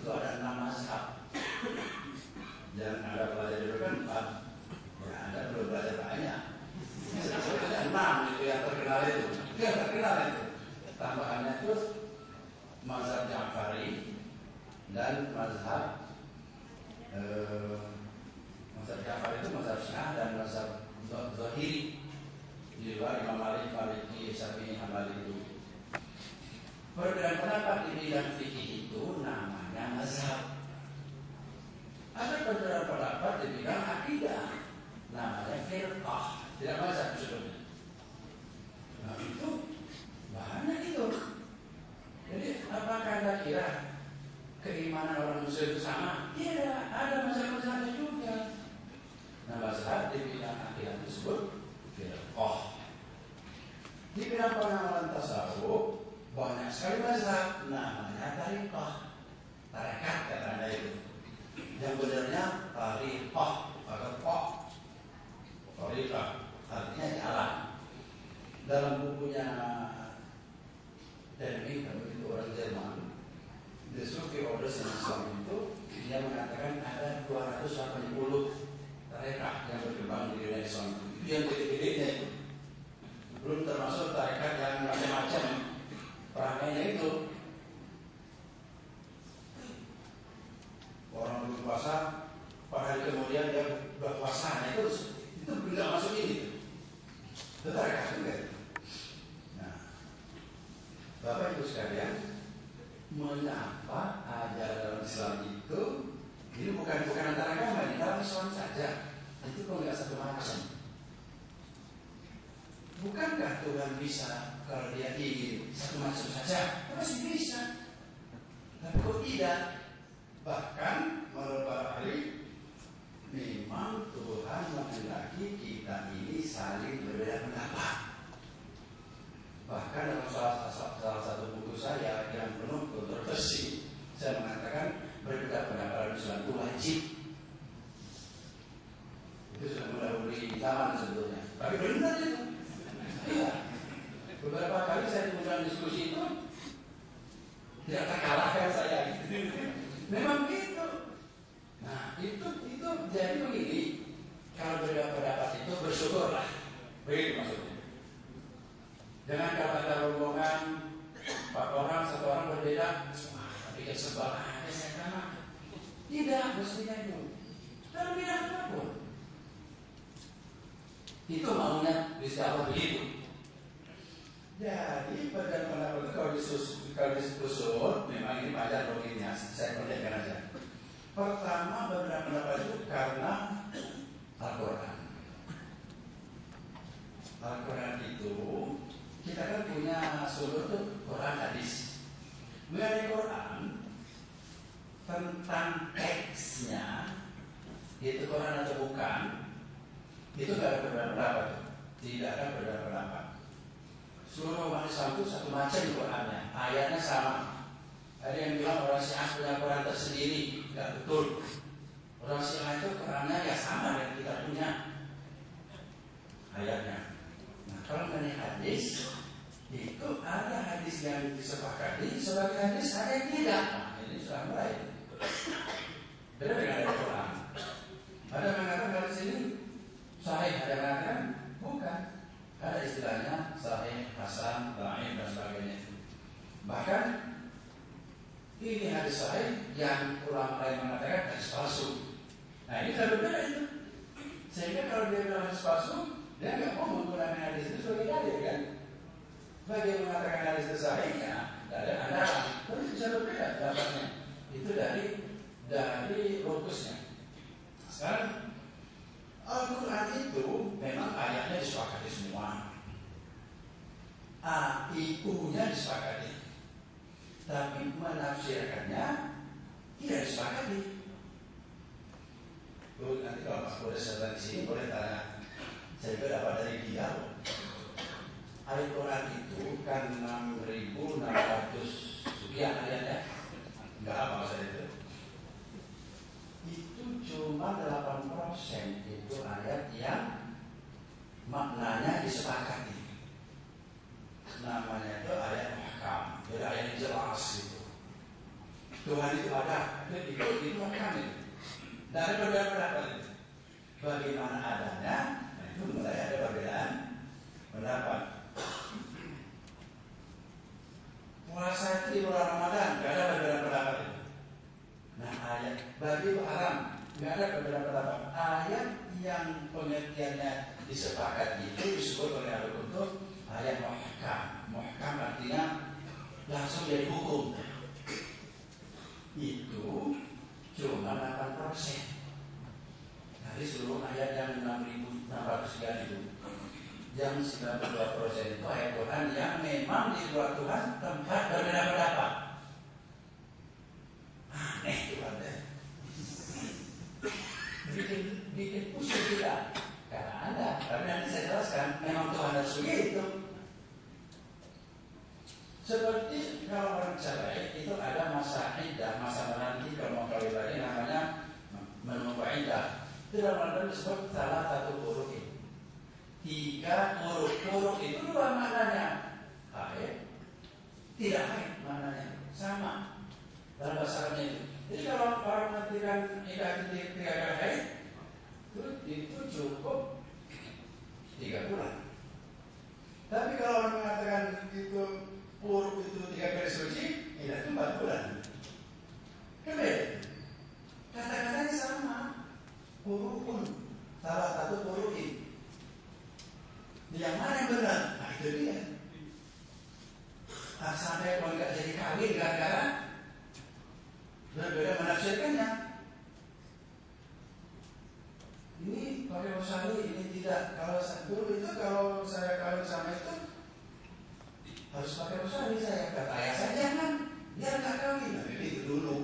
itu ada 6 mazhab. Yang Anda belajar dulu kan 4. Ya, Anda belum belajar banyak. Sebetulnya 6 itu yang terkenal itu. Yang terkenal itu. Tambahannya itu mazhab Ja'fari dan mazhab Ja'fari itu mazhab Syiah dan mazhab Zahiri. Di luar Imam Malik, Maliki, Syafi'i, Hambali itu. Perbedaan pendapat di bidang fikih itu namanya mazhab. Ada perbedaan pendapat di bidang akidah, namanya firqah. Tidak mazhab sebetulnya. Nah itu banyak itu. Jadi apakah Anda kira keimanan orang Muslim itu sama? Tidak, ada mazhab-mazhabnya juga. Nah mazhab di bidang akidah tersebut firqah. Di bidang pengamalan tasawuf banyak sekali mazhab, namanya tariqah. Tarekat kata Anda itu. Yang benarnya tariqah atau qah. Tariqah artinya jalan. Dalam bukunya Deming, itu orang Jerman, The Sufi Orders in Islam itu, dia mengatakan ada 280 tarekat yang berkembang di dunia Islam. Itu yang gede-gedenya itu. Belum termasuk tarekat yang macam-macam peranainya itu. Orang berpuasa, pada hari kemudian dia berpuasa, itu tidak masuk ini. Itu tarekat juga. Nah, Bapak Ibu sekalian, mengapa ajaran Islam itu ini bukan antara agama, ini dalam Islam saja. Itu kok nggak satu macam. Bukankah Tuhan bisa kalau dia ingin satu macam saja? Pasti bisa. Tapi kok tidak? Bahkan menurut para ahli, memang Tuhan menghendaki kita ini saling berbeda pendapat. Bahkan dalam salah satu buku saya yang penuh kontroversi, saya mengatakan berbeda pendapat Islam itu wajib. Itu sudah mendahului zaman sebetulnya. Tapi benar itu. Ya. Beberapa kali saya diundang diskusi itu tidak terkalahkan saya. Memang gitu. Nah itu jadi begini. Kalau berbeda pendapat itu bersyukurlah. Begitu maksudnya. Jangan kalau ada rombongan 4 orang, 1 orang berbeda, bikin sebab aja saya kena. Tidak mestinya itu. Dalam bidang apapun. Itu maunya bisa begitu. Jadi pada pendapat kalau disusun, memang ini panjang loginya. Saya pendekkan aja. Pertama beberapa pendapat itu karena Al-Quran. Al-Quran itu kita kan punya sumber tuh Quran hadis. Mengenai Quran tentang teksnya, itu Quran atau bukan? Itu tidak ada perbedaan pendapat. Tidak ada perbedaan pendapat. Seluruh umat Islam itu satu macam Qurannya, ayatnya sama. Ada yang bilang orang Syiah punya Quran tersendiri, tidak betul. Orang Syiah itu Qurannya ya sama dengan kita punya ayatnya. Nah kalau mengenai hadis, itu ada hadis yang disepakati sebagai hadis, ada yang tidak. Nah ini sudah mulai. Beda dengan ada Quran. Ada yang mengatakan hadis ini sahih, ada yang mengatakan bukan. Ada istilahnya sahih, hasan, dhaif dan sebagainya. Bahkan ini hadis sahih yang ulama lain mengatakan hadis palsu. Nah ini sudah berbeda itu. Sehingga kalau dia bilang hadis palsu, dia nggak mau menggunakan hadis itu sebagai dalil kan? Bagi yang mengatakan hadis itu sahih, ya tidak ada andalan. Tapi bisa berbeda dapatnya. Itu dari lokusnya. Sekarang Al-Quran itu memang ayatnya disepakati semua, A-I-U-nya disepakati, tapi menafsirkannya tidak disepakati. Nanti kalau Pak boleh saya di sini boleh tanya, saya juga dapat dari dia. Al-Quran itu kan 6.600 sekian ayatnya, enggak apa maksudnya itu. Itu cuma 8% itu ayat yang maknanya disepakati. Namanya itu ayat muhkam, jadi ayat yang jelas gitu. Tuhan itu ada, itu muhkam itu. Tidak ada perbedaan pendapat itu. Bagaimana adanya, nah itu mulai ada perbedaan pendapat. Puasa itu di bulan Ramadan, tidak ada perbedaan pendapat itu. Nah ayat bagi itu haram, tidak ada perbedaan pendapat. Ayat yang pengertiannya disepakati itu disebut oleh Al-Qurtubi ayat muhkam. Muhkam artinya langsung jadi hukum. Itu cuma 8% dari seluruh ayat yang 6.600 itu. Yang 92% itu ayat Tuhan yang memang dibuat Tuhan tempat berbeda pendapat. Aneh Tuhan deh. Bikin pusing kita. Karena Anda, tapi nanti saya jelaskan, memang Tuhan harus begitu. Seperti kalau orang cerai itu ada masa iddah, masa menanti kalau mau kawin lagi namanya menunggu iddah. Itu dalam Al-Quran disebut salah satu huruf ini. 3 huruf itu 2 maknanya. Haid, tidak haid maknanya sama dalam bahasa Arabnya itu. Jadi kalau orang menantikan iddah 3 kali haid, itu cukup 3 bulan. Tapi kalau orang mengatakan itu huruf itu 3 kali suci, itu 4 bulan. Kebeda. Kata-katanya sama. Hurufun, salah satu huruf ini. Yang mana yang benar? Nah itu dia. Sampai kalau nggak jadi kawin gara-gara berbeda menafsirkannya. Ini pakai usali, ini tidak. Kalau dulu itu kalau saya kawin sama itu harus pakai usali saya. Kata ayah saya jangan, biar nggak kawin. Nah, itu dulu.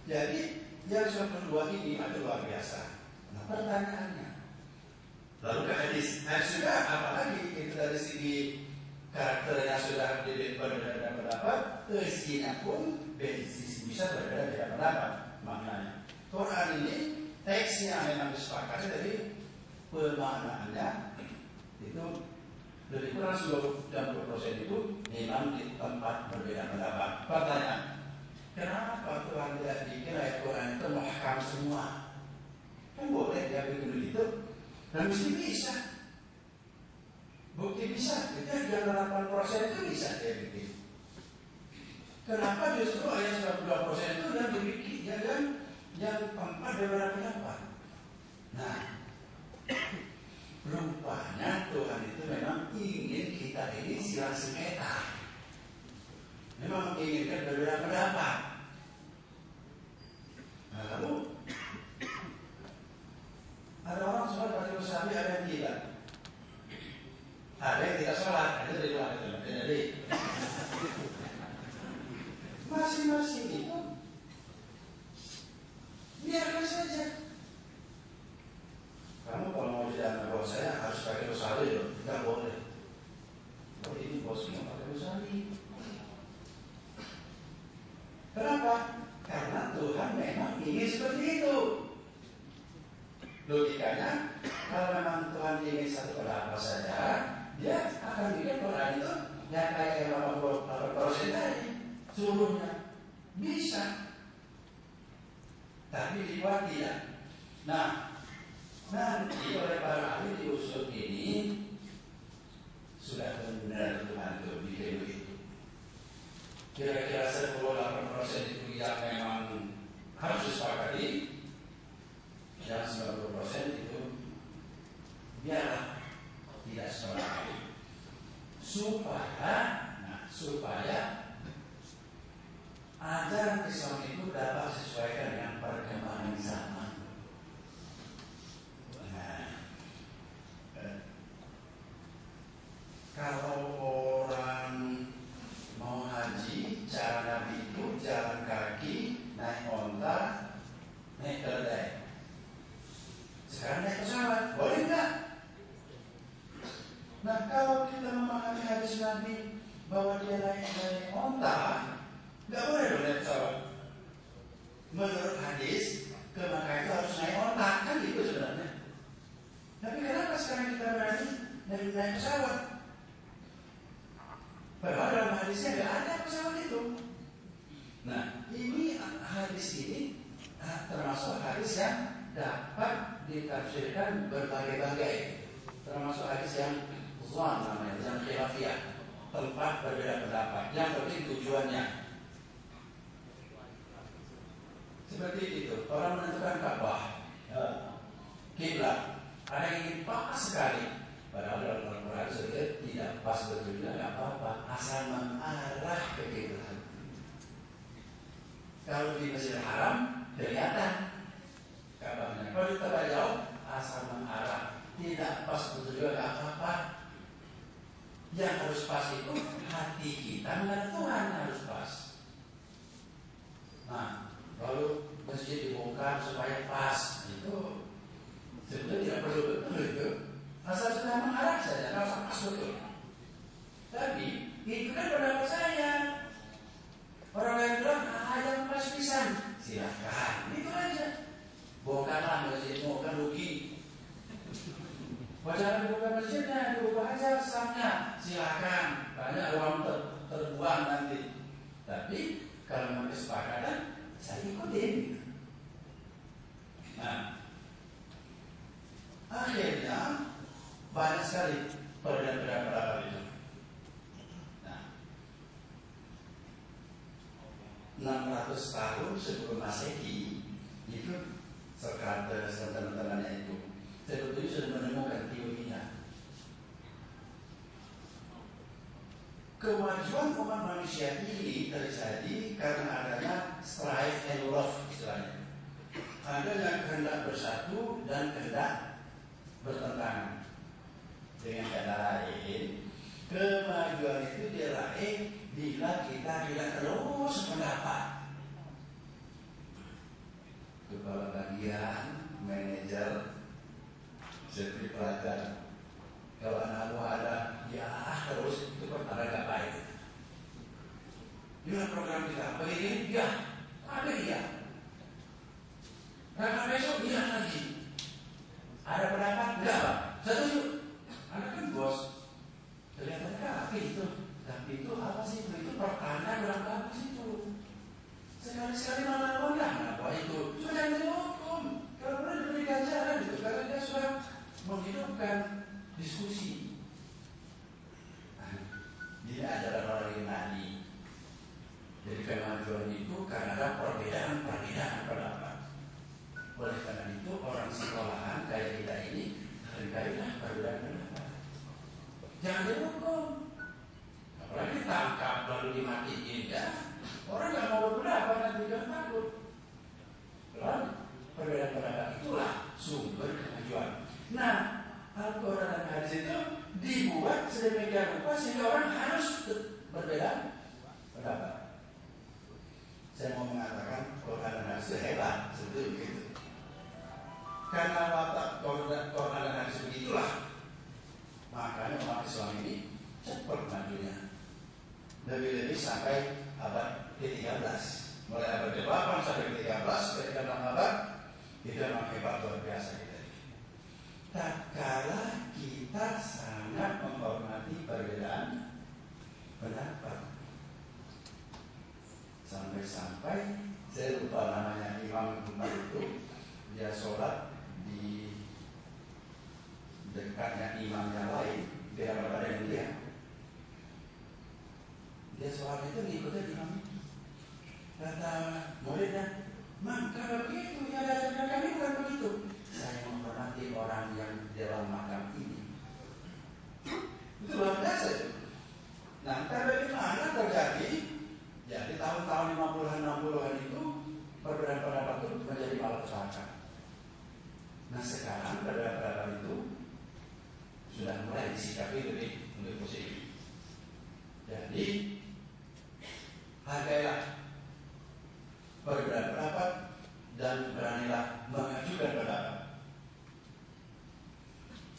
Jadi yang kedua ini adalah luar biasa. Nah pertanyaannya, lalu ke hadis juga apalagi itu dari segi karakternya sudah berbeda pendapat, isinya pun bisa berbeda pendapat maknanya. Quran ini teksnya memang disepakati, tapi pemaknaannya itu lebih kurang 90% itu memang di tempat berbeda pendapat. Pertanyaan, kenapa Tuhan tidak bikin ayat Quran itu muhkam semua? Kan boleh dia bikin begitu, dan mesti bisa. Bukti bisa, kita yang 8% itu bisa dia bikin. Kenapa justru ayat 92% itu yang dibikin, yang tempat berbeda pendapat? Nah, rupanya Tuhan itu memang ingin kita ini silang sengketa. Memang menginginkan berbeda pendapat. Nah, lalu ada orang sholat pakai usahabi, ada yang tidak. Ada yang tidak sholat, itu dari luar itu. Jadi masing-masing itu biarkan saja. Kamu kalau mau jadi bos saya harus pakai usahabi loh, tidak boleh. Oh ini bosnya pakai usahabi. Kenapa? Karena Tuhan memang ingin seperti itu. Logikanya, kalau memang Tuhan ingin satu pendapat saja, dia akan bikin Quran itu yang kayak 80% tadi, seluruhnya bisa. Tapi dibuat tidak. Nah, nanti oleh para ahli di usul ini sudah benar Tuhan itu bikin begitu. Kira-kira 10-8% itu yang memang harus disepakati, dan 90% itu biarlah tidak sepakati. Supaya ajaran Islam itu dapat disesuaikan dengan perkembangan zaman. Kalau orang mau haji, cara Nabi itu jalan kaki, naik onta, naik keledai. Sekarang naik pesawat, boleh nggak? Nah kalau kita memahami hadis Nabi bahwa dia naik onta, nggak boleh dong naik pesawat. Menurut hadis, ke Makkah itu harus naik onta, kan gitu sebenarnya. Tapi kenapa sekarang kita berani naik pesawat? Padahal dalam hadisnya nggak ada pesawat itu. Nah, ini hadis ini termasuk hadis yang dapat ditafsirkan berbagai-bagai. Termasuk hadis yang zon namanya, yang khilafiyah, tempat berbeda pendapat. Yang penting tujuannya. Seperti itu, orang menentukan Ka'bah, kiblat, ada yang ingin pas sekali. Padahal dalam Al-Quran sudah tidak pas betulnya, nggak apa-apa, asal mengarah ke kiblat. Kalau di Masjidil Haram kelihatan Ka'bahnya. Kalau di tempat jauh asal mengarah, tidak pas betulnya, nggak apa-apa. Yang harus pas itu hati kita melihat Tuhan harus pas. Nah, lalu masjid dibongkar supaya pas itu sebenarnya tidak perlu betul itu. Asal sudah mengarah saja, nggak usah pas betul. Tapi itu kan pendapat saya. Orang lain bilang, yang pas pisan, silakan, itu aja. Bongkarlah masjidmu, kan rugi. Jangan dibuka masjidnya, dibuka aja sahnya, silakan. Banyak uang terbuang nanti. Tapi kalau mau kesepakatan, saya ikutin. Nah, akhirnya banyak sekali perbedaan pendapat itu. Nah, 600 tahun sebelum Masehi itu Sokrates dan teman-temannya itu sebetulnya sudah menemukan teorinya. Kemajuan umat manusia ini terjadi karena adanya strife and love istilahnya. Ada yang kehendak bersatu dan kehendak bertentangan. Dengan kata lain, kemajuan itu diraih bila kita tidak terus pendapat. Kepala bagian, manajer, seperti pelajar. Kalau anak buah ada, ya terus itu perkara gak baik. Gimana program kita? Begini, ya, ada dia. Karena besok dia lagi. Ada pendapat? Enggak, Pak. Setuju. Anda kan bos. Kelihatannya rapi itu. Tapi itu apa sih? Itu pertanyaan dalam kampus itu. Sekali-sekali malah enggak apa itu. Sudah dihukum. Kalau perlu diberi ganjaran itu. Karena dia sudah menghidupkan diskusi. Dia adalah orang yang nadi. Jadi kemajuan itu karena ada perbedaan pendapat. Oleh karena itu orang sekolahan kayak kita ini hargailah perbedaan pendapat. Jangan dihukum. Apalagi ditangkap lalu dimatiin ya. Orang nggak mau berpendapat nanti kan takut. Lalu perbedaan pendapat itulah sumber kemajuan. Nah, Al-Quran dan hadis itu dibuat sedemikian rupa sehingga orang harus berbeda pendapat. Saya mau mengatakan Quran dan hadis itu hebat, sebetulnya begitu. Karena watak Quran dan hadis begitulah, makanya umat Islam ini cepat majunya. Lebih-lebih sampai abad ke-13. Mulai abad ke-8 sampai ke-13, ketika dalam abad itu memang hebat luar biasa kita. Tak kala kita sangat menghormati perbedaan pendapat. Sampai-sampai saya lupa namanya Imam Umar itu, dia sholat di dekatnya imam yang lain, biar ada yang lihat. Dia sholat itu ngikutin imam itu. Kata muridnya, "Mam, kalau begitu ya ajaran kami bukan begitu. Saya menghormati orang yang dalam makam ini." Itu luar biasa itu. Nah, bagaimana terjadi? Ya, di tahun-tahun 50-an, 60-an itu perbedaan pendapat itu menjadi malapetaka. Nah, sekarang perbedaan pendapat itu sudah mulai disikapi lebih positif. Jadi, hargailah perbedaan pendapat dan beranilah mengajukan pendapat.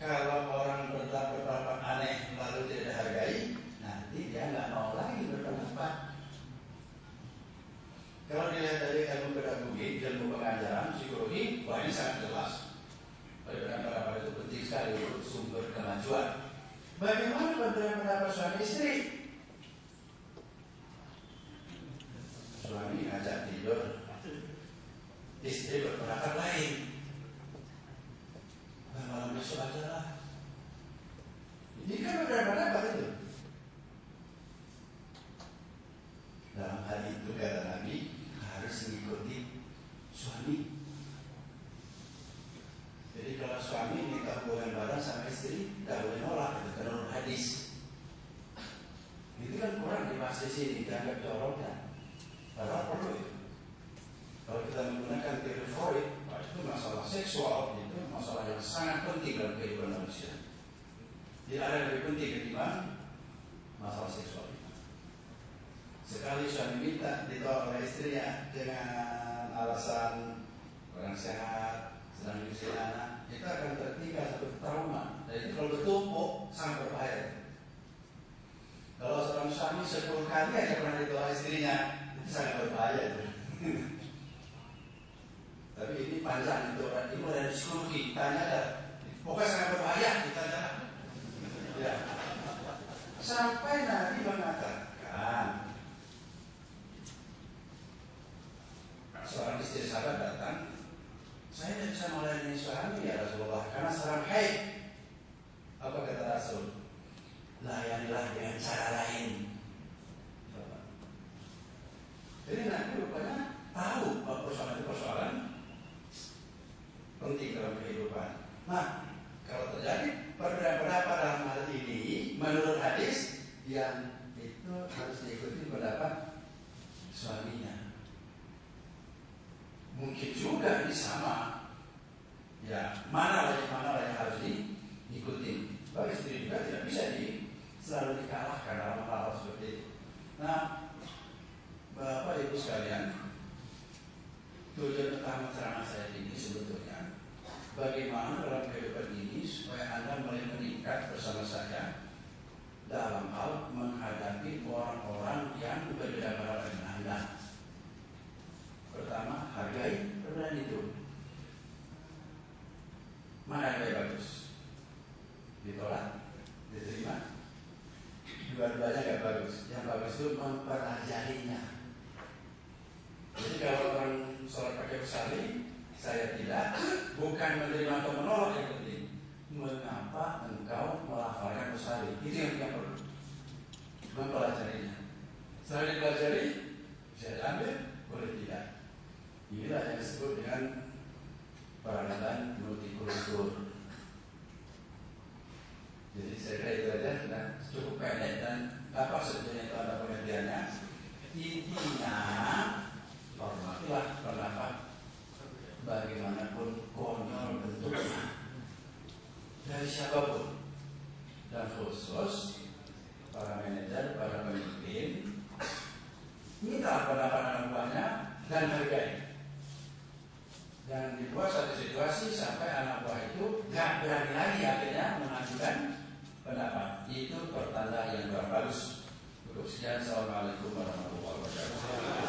Kalau orang berpendapat aneh lalu tidak dihargai, nanti dia nggak mau lagi berpendapat. Kalau dilihat dari ilmu pedagogi, ilmu pengajaran, psikologi, wah ini sangat jelas. Perbedaan pendapat itu penting sekali untuk sumber kemajuan. Bagaimana perbedaan pendapat suami istri? istri berpendapat lain. Malam besok aja lah. Ini kan berbeda-beda itu. Dalam hal itu kata Nabi harus mengikuti suami. Jadi kalau suami minta hubungan badan sama istri, tidak boleh nolak, itu menurut hadis. Itu kan kurang dibahas di sini, dianggap corongkan. Padahal perlu itu. Kalau kita menggunakan teori Freud, itu masalah seksual itu masalah yang sangat penting dalam kehidupan manusia. Tidak ada yang lebih penting ketimbang masalah seksual. Sekali suami minta ditolak oleh istrinya dengan alasan kurang sehat, sedang menyusui anak, itu akan tertinggal satu trauma. Dan itu kalau bertumpuk sangat berbahaya. Kalau seorang suami 10 kali aja pernah ditolak istrinya, itu sangat berbahaya itu. Tapi ini panjang itu orang itu ada psikologi, tanya ada. Pokoknya sangat berbahaya kita tanya. Ya. Sampai Nabi mengatakan, seorang istri sahabat datang, saya tidak bisa melayani suami ya Rasulullah karena sedang haid. Apa kata Rasul? Layanilah dengan cara lain. Jadi Nabi rupanya tahu bahwa persoalan itu persoalan penting dalam kehidupan. Nah, kalau terjadi perbedaan pendapat dalam hal ini, menurut hadis yang itu harus diikuti pendapat suaminya. Mungkin juga ini sama. Ya, mana yang harus diikuti. Bagi istri juga tidak bisa selalu dikalahkan dalam hal seperti itu. Nah, Bapak Ibu sekalian, tujuan utama ceramah saya ini sebetulnya bagaimana dalam kehidupan ini supaya Anda mulai meningkat bersama saya dalam hal menghadapi orang-orang yang berbeda dengan Anda. Pertama, hargai perbedaan itu. Mana yang lebih bagus? Ditolak? Diterima? Dua-duanya gak bagus. Yang bagus itu mempelajarinya. Jadi kalau orang sholat pakai usali, saya tidak, bukan menerima atau menolak yang penting. Mengapa engkau melafalkan usali? Itu yang perlu. Mempelajarinya. Setelah dipelajari, bisa diambil, boleh tidak. Inilah yang disebut dengan peralatan multikultur. Jadi saya kira itu aja sudah cukup pendek dan apa sebetulnya itu ada pengertiannya. Intinya hormatilah pendapat bagaimanapun konyol bentuknya dari siapapun, dan khusus para manajer, para pemimpin, minta pendapat anak buahnya dan hargai. Jangan dibuat satu situasi sampai anak buah itu gak berani lagi akhirnya mengajukan pendapat. Itu pertanda yang kurang bagus. Cukup sekian. Assalamualaikum warahmatullahi wabarakatuh.